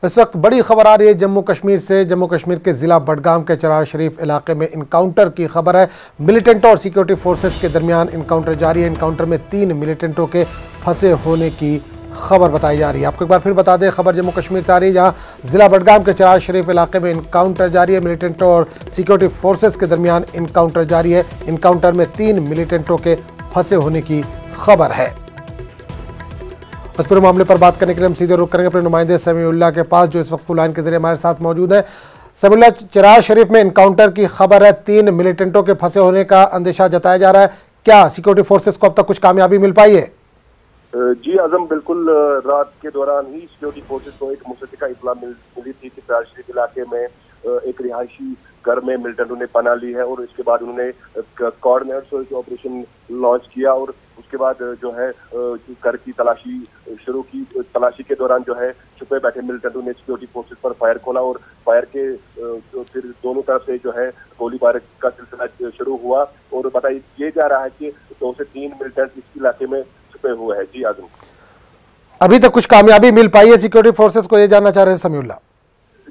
इस वक्त बड़ी खबर आ रही है जम्मू कश्मीर से। जम्मू कश्मीर के जिला बडगाम के चरार शरीफ इलाके में इनकाउंटर की खबर है। मिलिटेंटों और सिक्योरिटी फोर्सेस के दरमियान इनकाउंटर जारी है। इनकाउंटर में 3 मिलिटेंटों के फंसे होने की खबर बताई जा रही है। आपको एक बार फिर बता दें, खबर जम्मू कश्मीर से आ रही है, जहां जिला बडगाम के चरार शरीफ इलाके में इनकाउंटर जारी है। मिलिटेंटों और सिक्योरिटी फोर्सेस के दरमियान इनकाउंटर जारी है। इनकाउंटर में 3 मिलिटेंटों के फंसे होने की खबर है। इस पूरे मामले पर बात करने के लिए हम सीधे रुख करेंगे अपने नुमाइंदे समीउल्लाह के पास, जो इस वक्त लाइन के जरिए हमारे साथ मौजूद है। समीउल्लाह, चरार शरीफ में इनकाउंटर की खबर है, 3 मिलिटेंटों के फंसे होने का अंदेशा जताया जा रहा है। क्या सिक्योरिटी फोर्सेस को अब तक कुछ कामयाबी मिल पाई है? जी आजम, बिल्कुल रात के दौरान ही सिक्योरिटी फोर्सेस को एक मुसद्दिका इत्तला मिली थी कि चरार शरीफ इलाके में एक रिहायशी घर में मिलिटेंटों ने पनाह ली है और इसके बाद उन्होंने कोऑर्डिनेट सर्च ऑपरेशन लॉन्च किया और उसके बाद जो है घर की तलाशी शुरू की। तलाशी के दौरान जो है छुपे बैठे मिलिटेंटों ने सिक्योरिटी फोर्सेस पर फायर खोला और फायर के फिर दोनों तरफ से जो है गोलीबारी का सिलसिला शुरू हुआ और बताया जा रहा है कि 2 से 3 मिलिटेंट इस इलाके में छुपे हुए हैं। जी आजम, अभी तक कुछ कामयाबी मिल पाई है सिक्योरिटी फोर्सेस को, ये जानना चाह रहे हैं समीउल्लाह?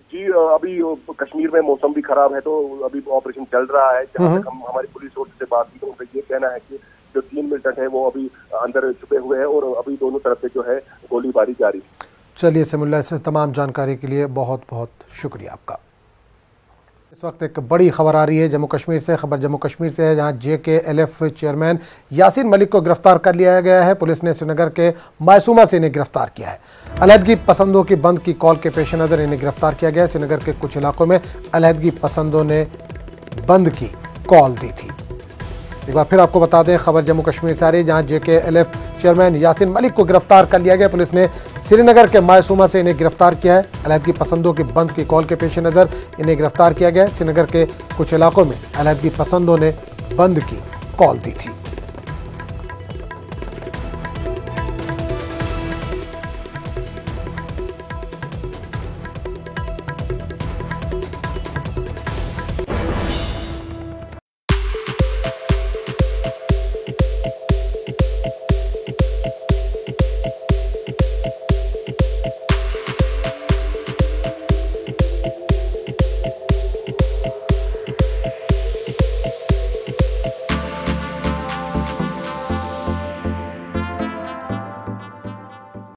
जी अभी कश्मीर में मौसम भी खराब है तो अभी ऑपरेशन चल रहा है। जहाँ तक हम हमारी पुलिस सोर्स से बात की तो उनका ये कहना है कि जो 3 मिलिटेंट है वो अभी अंदर छुपे हुए हैं और अभी दोनों तरफ से जो है गोलीबारी जारी है। चलिए समीउल्लाह, इस तमाम जानकारी के लिए बहुत बहुत शुक्रिया आपका। इस वक्त एक बड़ी खबर आ रही है जम्मू कश्मीर से। खबर जम्मू कश्मीर से है, जहां JKLF चेयरमैन यासीन मलिक को गिरफ्तार कर लिया गया है। पुलिस ने श्रीनगर के मासूमा से इन्हें गिरफ्तार किया है। अलहदगी पसंदों की बंद की कॉल के पेश नज़र इन्हें गिरफ्तार किया गया है। श्रीनगर के कुछ इलाकों में अलहदगी पसंदों ने बंद की कॉल दी थी। एक बार फिर आपको बता दें, खबर जम्मू कश्मीर से आ रही है, जहां JKLF चेयरमैन यासीन मलिक को गिरफ्तार कर लिया गया। पुलिस ने श्रीनगर के मासूमा से इन्हें गिरफ्तार किया है। अलहदगी पसंदों की बंद की कॉल के पेश नज़र इन्हें गिरफ्तार किया गया है। श्रीनगर के कुछ इलाकों में अलहदगी पसंदों ने बंद की कॉल दी थी।